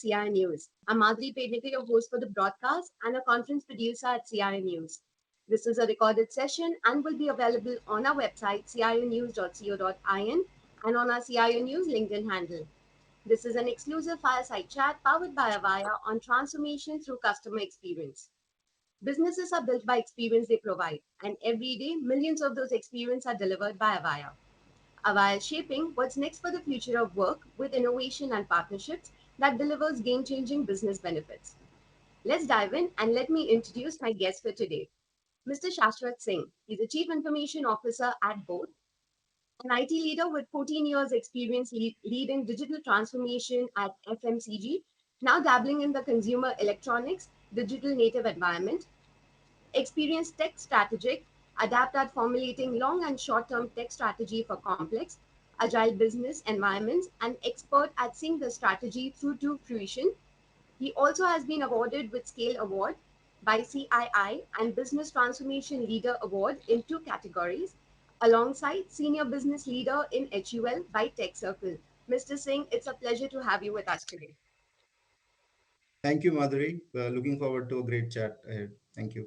CIO News. I'm Madhuri, Pednekar, your host for the broadcast and a conference producer at CIO News. This is a recorded session and will be available on our website, cionews.co.in, and on our CIO News LinkedIn handle. This is an exclusive fireside chat powered by Avaya on transformation through customer experience. Businesses are built by experience they provide, and every day, millions of those experiences are delivered by Avaya. Avaya is shaping what's next for the future of work with innovation and partnerships that delivers game-changing business benefits. Let's dive in and let me introduce my guest for today, Mr. Shashwat Singh. He's a Chief Information Officer at both, an IT leader with 14 years experience leading digital transformation at FMCG, now dabbling in the consumer electronics, digital native environment, experienced tech strategic, adept at formulating long and short-term tech strategy for complex, agile business environments, and expert at seeing the strategy through to fruition. He also has been awarded with Scale Award by CII and Business Transformation Leader Award in two categories, alongside Senior Business Leader in HUL by Tech Circle. Mr. Singh, it's a pleasure to have you with us today. Thank you, Madhuri. Looking forward to a great chat ahead. Thank you.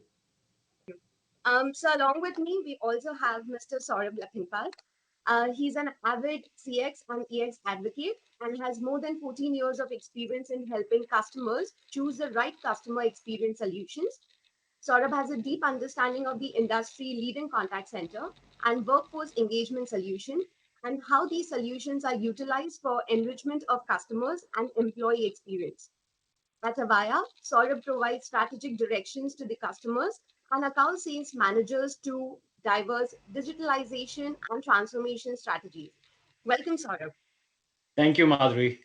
So along with me, we also have Mr. Saurabh Lakhanpal. He's an avid CX and EX advocate and has more than 14 years of experience in helping customers choose the right customer experience solutions. Saurabh has a deep understanding of the industry leading contact center and workforce engagement solution and how these solutions are utilized for enrichment of customers and employee experience. At Avaya, Saurabh provides strategic directions to the customers and account sales managers to diverse digitalization and transformation strategies. Welcome, Saurabh. Thank you, Madhuri.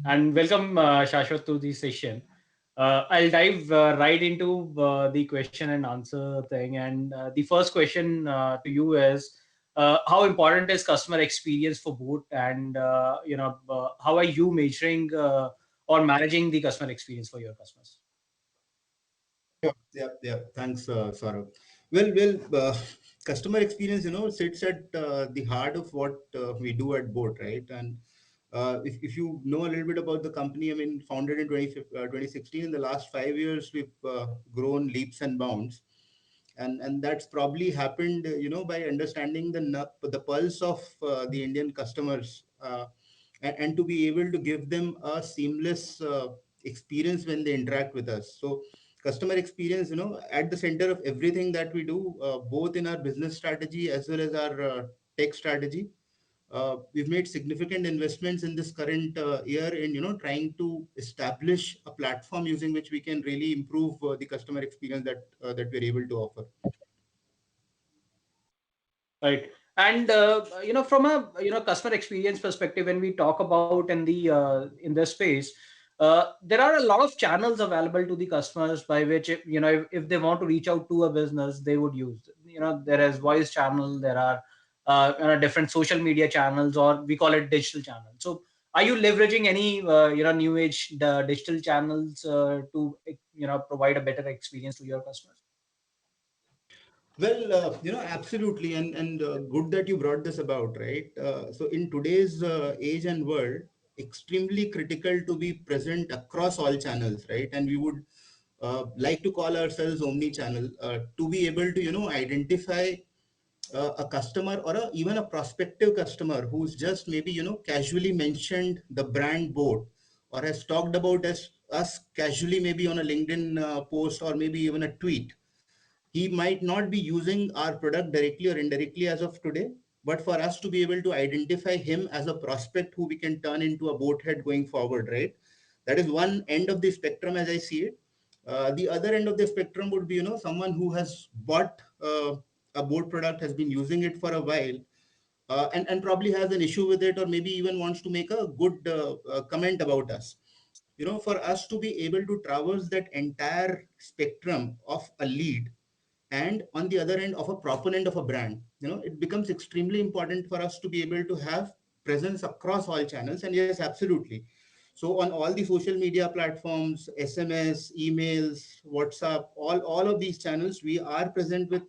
And welcome, Shashwat, to the session. I'll dive right into the question and answer thing. And the first question to you is, how important is customer experience for both? And, how are you measuring or managing the customer experience for your customers? Yeah. Thanks, Saurabh. Well, customer experience, sits at the heart of what we do at Boat, right? And if you know a little bit about the company, I mean, founded in 2016, in the last 5 years, we've grown leaps and bounds. And that's probably happened, by understanding the pulse of the Indian customers, and to be able to give them a seamless experience when they interact with us. So customer experience, at the center of everything that we do, both in our business strategy as well as our tech strategy. We've made significant investments in this current year in, trying to establish a platform using which we can really improve the customer experience that we're able to offer. Right. And from a customer experience perspective, when we talk about in this space, there are a lot of channels available to the customers by which if they want to reach out to a business, they would use. There is voice channel, there are different social media channels, or we call it digital channels. So, are you leveraging any new age digital channels to provide a better experience to your customers? Well, absolutely, and good that you brought this about, right? So in today's age and world, extremely critical to be present across all channels, right? And we would like to call ourselves omni-channel, to be able to, identify a customer or even a prospective customer who's just maybe, casually mentioned the brand Boat, or has talked about us casually, maybe on a LinkedIn post, or maybe even a tweet. He might not be using our product directly or indirectly as of today, but for us to be able to identify him as a prospect who we can turn into a boat head going forward, right? That is one end of the spectrum as I see it. The other end of the spectrum would be, someone who has bought a boat product, has been using it for a while, and probably has an issue with it, or maybe even wants to make a good comment about us. For us to be able to traverse that entire spectrum of a lead, and on the other end of a proponent of a brand, it becomes extremely important for us to be able to have presence across all channels. And yes, absolutely. So on all the social media platforms, SMS, emails, WhatsApp, all of these channels, we are present with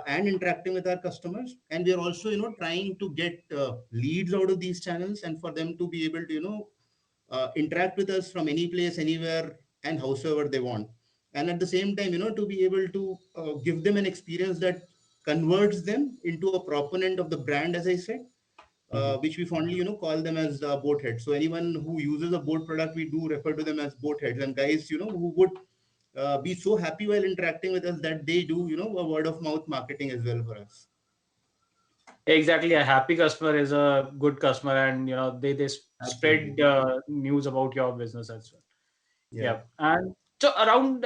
and interacting with our customers. And we are also, trying to get leads out of these channels, and for them to be able to, interact with us from any place, anywhere, and howsoever they want. And at the same time, to be able to give them an experience that converts them into a proponent of the brand, as I said, Mhm. which we fondly, call them as boat heads. So anyone who uses a boat product, we do refer to them as boat heads. And guys, who would be so happy while interacting with us that they do, a word of mouth marketing as well for us. Exactly, a happy customer is a good customer, and they Absolutely. spread news about your business as well. Yeah. Yeah, and so around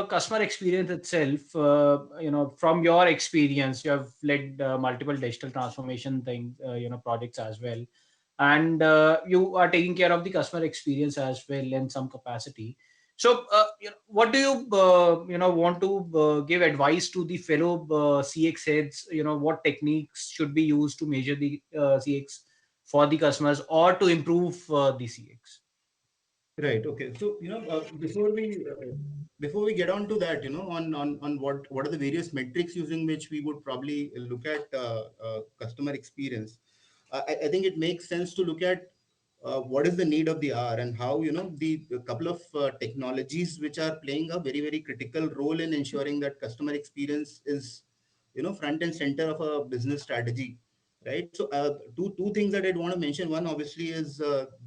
customer experience itself, from your experience, you have led multiple digital transformation thing, projects as well, and you are taking care of the customer experience as well in some capacity. So, what do you want to give advice to the fellow CX heads? What techniques should be used to measure the CX for the customers or to improve the CX? Right. Okay. So, before we get on to that, on what are the various metrics using which we would probably look at customer experience. I think it makes sense to look at what is the need of the hour, and how, the couple of technologies which are playing a very, very critical role in ensuring that customer experience is, front and center of a business strategy, right? So two things that I'd want to mention. One obviously is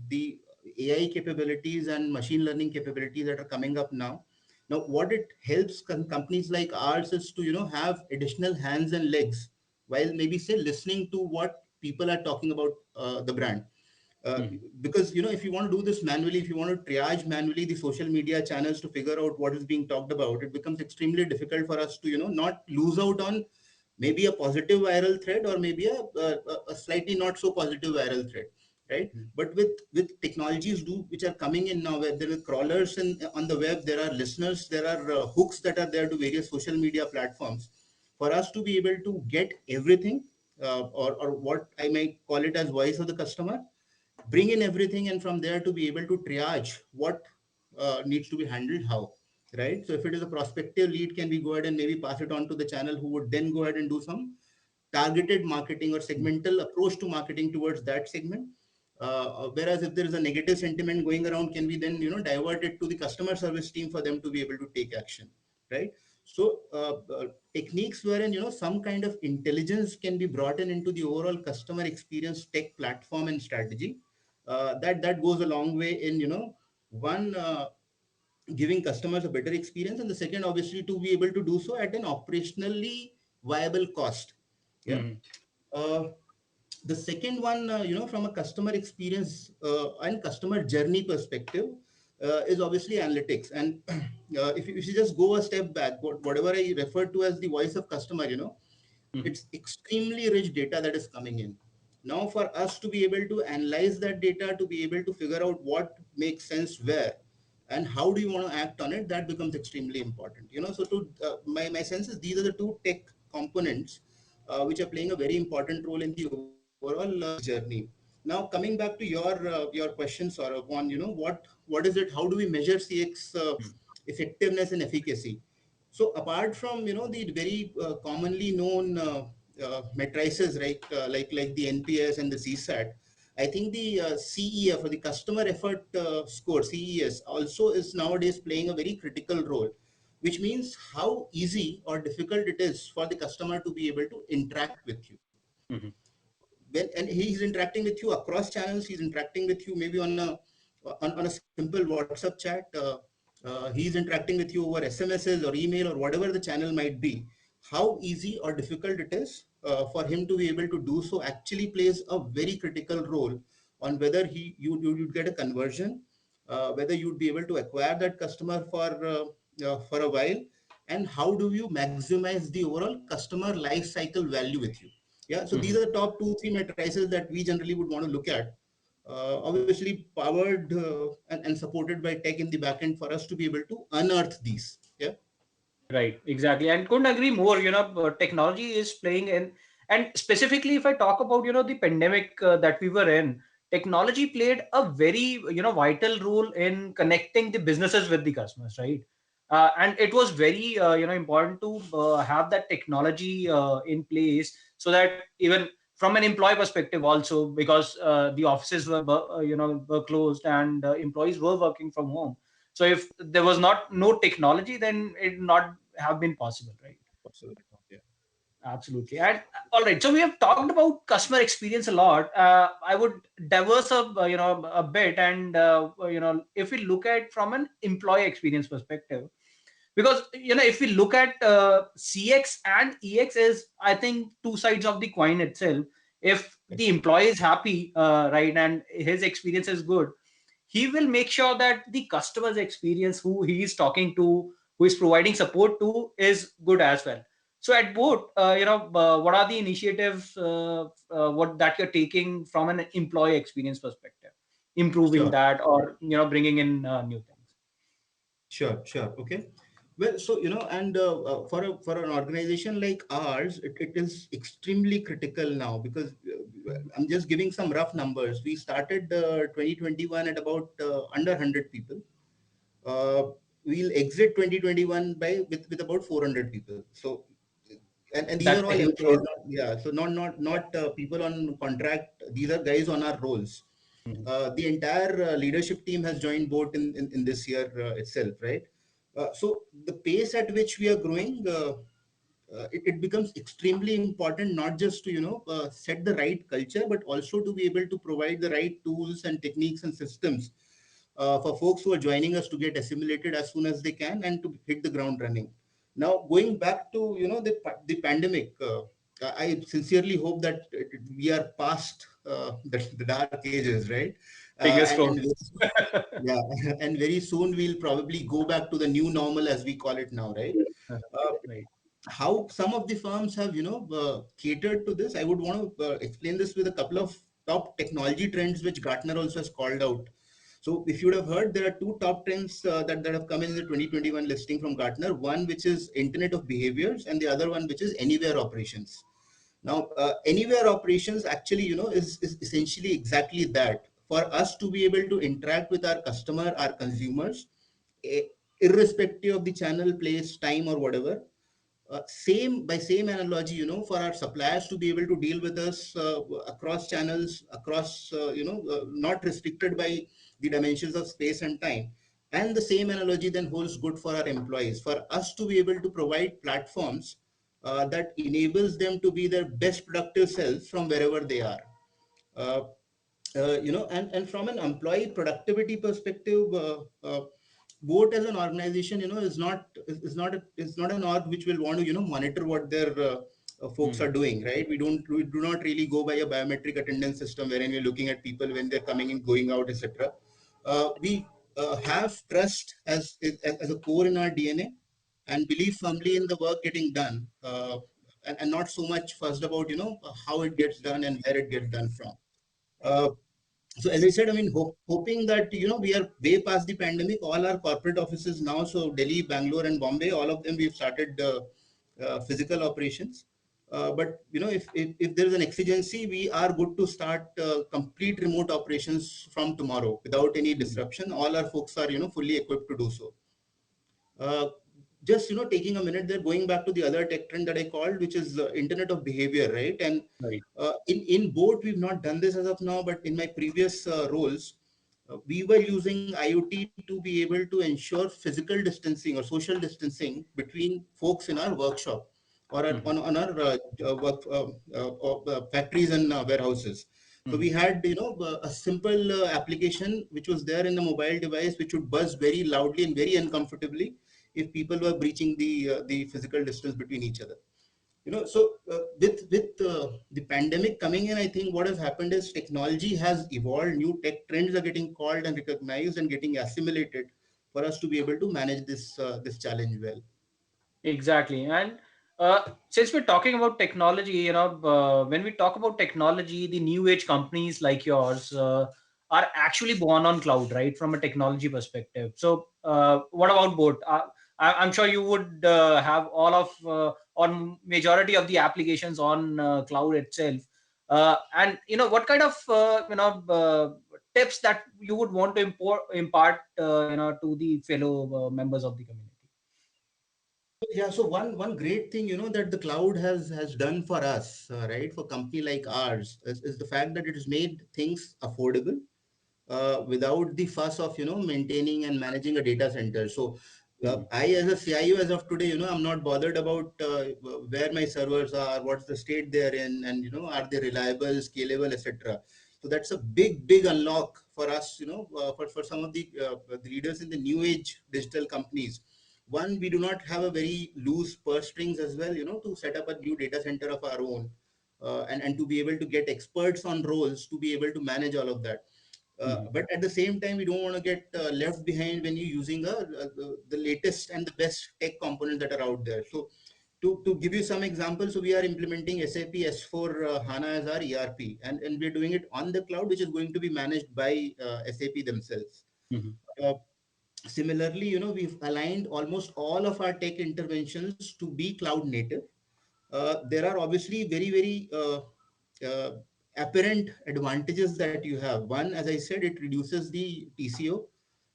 the AI capabilities and machine learning capabilities that are coming up now. Now, what it helps companies like ours is to, have additional hands and legs while maybe say listening to what people are talking about the brand. Uh, Mhm. because, if you want to do this manually, if you want to triage manually the social media channels to figure out what is being talked about, it becomes extremely difficult for us to, not lose out on maybe a positive viral thread, or maybe a slightly not so positive viral thread, right? But with technologies which are coming in now, where there are crawlers on the web, there are listeners, there are hooks that are there to various social media platforms, for us to be able to get everything, or what I might call it as voice of the customer, bring in everything, and from there to be able to triage what needs to be handled how, right? So if it is a prospective lead, can we go ahead and maybe pass it on to the channel, who would then go ahead and do some targeted marketing or segmental approach to marketing towards that segment. Whereas if there is a negative sentiment going around, can we then, divert it to the customer service team for them to be able to take action, right? So techniques wherein, some kind of intelligence can be brought into the overall customer experience tech platform and strategy, that goes a long way in, one, giving customers a better experience, and the second, obviously, to be able to do so at an operationally viable cost. Yeah. Mhm. uh, the second one, from a customer experience and customer journey perspective, is obviously analytics. And if you just go a step back, whatever I refer to as the voice of customer, Mhm. it's extremely rich data that is coming in. Now, for us to be able to analyze that data, to be able to figure out what makes sense where, and how do you want to act on it, that becomes extremely important. So my sense is these are the two tech components which are playing a very important role in the overall CX journey. Now, coming back to your question, Saurabh, on, what is it? How do we measure CX effectiveness and efficacy? So apart from, the very commonly known matrices, right, like the NPS and the CSAT, I think the CEF, or the customer effort score, CES, also is nowadays playing a very critical role, which means how easy or difficult it is for the customer to be able to interact with you. Mhm. And he's interacting with you across channels. He's interacting with you maybe on a simple WhatsApp chat. He's interacting with you over SMSs or email or whatever the channel might be. How easy or difficult it is for him to be able to do so actually plays a very critical role on whether you'd get a conversion, whether you'd be able to acquire that customer for a while, and how do you maximize the overall customer life cycle value with you. Yeah, so these Mhm. are the top two, three matrices that we generally would want to look at. Obviously, powered and supported by tech in the backend for us to be able to unearth these. Yeah. Right, exactly, and couldn't agree more. Technology is playing in, and specifically, if I talk about the pandemic that we were in, technology played a very vital role in connecting the businesses with the customers, right? And it was very important to have that technology in place so that even from an employee perspective also, because the offices were closed, and employees were working from home. So if there was not no technology, then it not have been possible, right? Absolutely. Yeah. Absolutely. And all right, so we have talked about customer experience a lot. I would diverse a bit, and if we look at from an employee experience perspective, because if we look at CX and EX, is I think two sides of the coin itself. If the employee is happy, right, and his experience is good, he will make sure that the customer's experience, who he is talking to, who is providing support to, is good as well. So at both, what are the initiatives what that you're taking from an employee experience perspective, improving Sure. that, or bringing in new things? Sure, sure. Okay. Well, so and for an organization like ours, it is extremely critical now, because I'm just giving some rough numbers. We started 2021 at about under 100 people. Uh, we'll exit 2021 with about 400 people. So, and these are That's a all huge employees. growth. Yeah. So Yeah. not people on contract. These are guys on our roles. Mhm. The entire leadership team has joined boat in this year itself, right? So the pace at which we are growing, it becomes extremely important, not just to set the right culture, but also to be able to provide the right tools and techniques and systems for folks who are joining us to get assimilated as soon as they can and to hit the ground running. Now, going back to the pandemic, I sincerely hope that we are past the dark ages, right? Fingers And crossed. yeah, and very soon we'll probably go back to the new normal as we call it now, right? Uh, Right. how some of the firms have catered to this, I would want to explain this with a couple of top technology trends which Gartner also has called out. So if you would have heard, there are two top trends that have come in the 2021 listing from Gartner. One which is Internet of Behaviors, and the other one which is Anywhere Operations. Now, Anywhere Operations actually, is essentially exactly that. For us to be able to interact with our customer, our consumers, eh, irrespective of the channel, place, time, or whatever. Same analogy, for our suppliers to be able to deal with us across channels, across, not restricted by the dimensions of space and time. And the same analogy then holds good for our employees, for us to be able to provide platforms that enables them to be their best productive selves from wherever they are. Uh, and from an employee productivity perspective, boat as an organization, is not an org which will want to monitor what their folks Mhm. are doing, right? We do not really go by a biometric attendance system wherein we're looking at people when they're coming in, going out, etc. We have trust as a core in our DNA, and believe firmly in the work getting done, and not so much fussed about how it gets done and where it gets done from. uh, so as I said, I mean, hoping that we are way past the pandemic. All our corporate offices now, so Delhi, Bangalore, and Bombay, all of them we've started physical operations. But if there is an exigency, we are good to start complete remote operations from tomorrow without any disruption. All our folks are fully equipped to do so. Uh, just taking a minute there, going back to the other tech trend that I called, which is Internet of Behavior, right? And Right. in boat, we've not done this as of now, but in my previous roles, we were using IoT to be able to ensure physical distancing or social distancing between folks in our workshop or Mhm. on our factories and warehouses. So we Mhm. had, a simple application which was there in the mobile device, which would buzz very loudly and very uncomfortably if people were breaching the physical distance between each other. With the pandemic coming in, I think what has happened is technology has evolved. New tech trends are getting called and recognized and getting assimilated for us to be able to manage this challenge well. Exactly. And since we're talking about technology, when we talk about technology, the new age companies like yours are actually born on cloud, right? From a technology perspective. So, what about both? I'm sure you would have all of on majority of the applications on cloud itself. And what kind of tips that you would want to impart to the fellow members of the community? Yeah, so one great thing, that the cloud has done for us, right, for company like ours, is the fact that it has made things affordable, without the fuss of maintaining and managing a data center. So I, as a CIO, as of today, I'm not bothered about where my servers are, what's the state they're in, and are they reliable, scalable, etc. So that's a big unlock for us, for some of the leaders in the new age digital companies. One, we do not have a very loose purse strings as well, to set up a new data center of our own, and to be able to get experts on roles to be able to manage all of that. But at the same time, we don't want to get left behind when you're using the latest and the best tech components that are out there. So to give you some examples, so we are implementing SAP S4 HANA as our ERP, and we're doing it on the cloud, which is going to be managed by SAP themselves. Mhm. Uh, Similarly, we've aligned almost all of our tech interventions to be cloud native. There are obviously very apparent advantages that you have. One, as I said, it reduces the TCO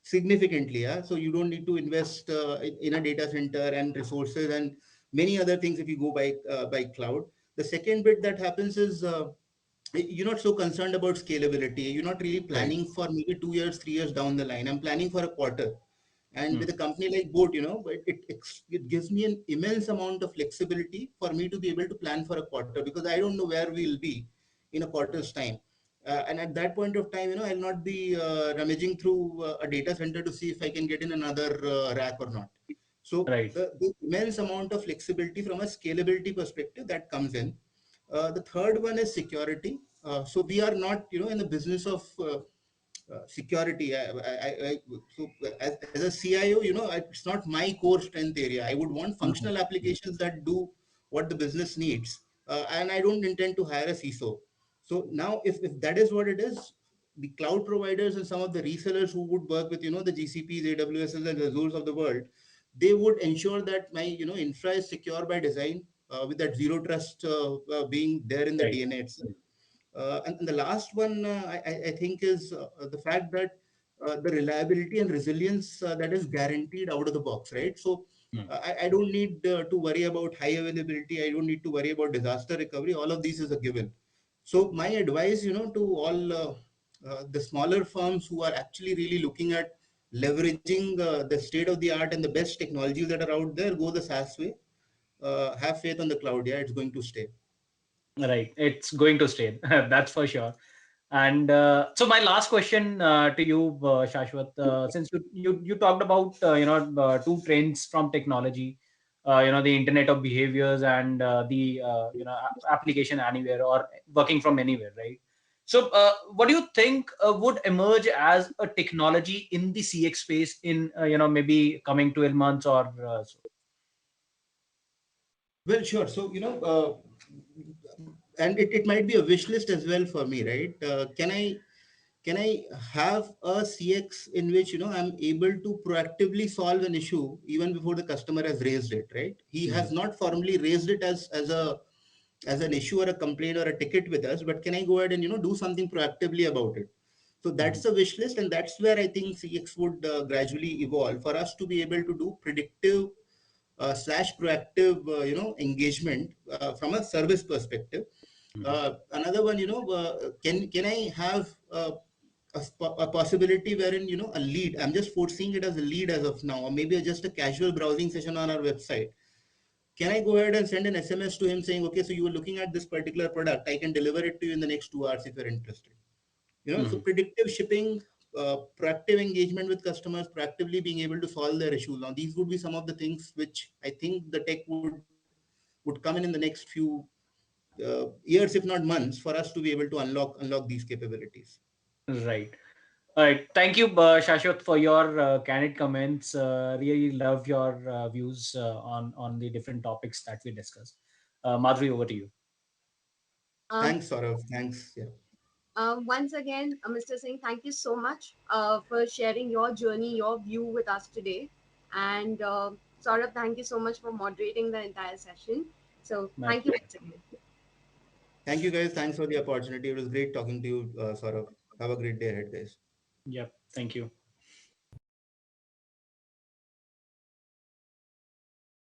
significantly. Yeah? So you don't need to invest in a data center and resources and many other things if you go by cloud. The second bit that happens is, you're not so concerned about scalability. You're not really Right. planning for maybe 2 years, 3 years down the line. I'm planning for a quarter. And with Mm. a company like Boat, it gives me an immense amount of flexibility for me to be able to plan for a quarter, because I don't know where we'll be in a quarter's time. And at that point of time, I'll not be rummaging through a data center to see if I can get in another rack or not. So Right. the immense amount of flexibility from a scalability perspective that comes in. The third one is security. So we are not, in the business of security. So as a CIO, it's not my core strength area. I would want Mhm. functional applications that do what the business needs, and I don't intend to hire a CISO. So now, if that is what it is, the cloud providers and some of the resellers who would work with the GCPs, AWSs, and Azures of the world, they would ensure that my infra is secure by design, with that zero trust being there in the Right. DNA itself. And the last one, I think, is the fact that the reliability and resilience that is guaranteed out of the box, right? So Mm. I don't need to worry about high availability. I don't need to worry about disaster recovery. All of these is a given. So my advice, to all the smaller firms who are actually really looking at leveraging the state of the art and the best technologies that are out there, go the SaaS way. Have faith on the cloud. Yeah, it's going to stay. Right. It's going to stay. That's for sure. And so my last question to you, Shashwat, since you talked about two trends from technology, the Internet of Behaviors and the application anywhere or working from anywhere, right? So what do you think would emerge as a technology in the CX space in maybe coming 12 months or so? Well, sure. So, and it might be a wish list as well for me, right? Can I have a CX in which I'm able to proactively solve an issue even before the customer has raised it, right? He Mhm. has not formally raised it as an issue or a complaint or a ticket with us, but can I go ahead and do something proactively about it? So Mhm. that's a wish list, and that's where I think CX would gradually evolve for us to be able to do predictive slash proactive engagement from a service perspective. Mhm. Another one, can I have a possibility wherein a lead, I'm just foreseeing it as a lead as of now, or maybe just a casual browsing session on our website. Can I go ahead and send an SMS to him saying, okay, so you were looking at this particular product, I can deliver it to you in the next 2 hours if you're interested. So Mhm. predictive shipping, proactive engagement with customers, proactively being able to solve their issues. Now, these would be some of the things which I think the tech would come in the next few years, if not months, for us to be able to unlock these capabilities. Right. All right. Thank you, Shashwat, for your candid comments. Really love your views on the different topics that we discussed. Madhuri, over to you. Um, Thanks, Saurav. Thanks. Yeah. Once again, Mr. Singh, thank you so much for sharing your journey, your view with us today. And Saurabh, thank you so much for moderating the entire session. So My thank you pleasure. once again. Thank you, guys. Thanks for the opportunity. It was great talking to you, Saurav. Have a great day ahead, guys. Yep. Thank you.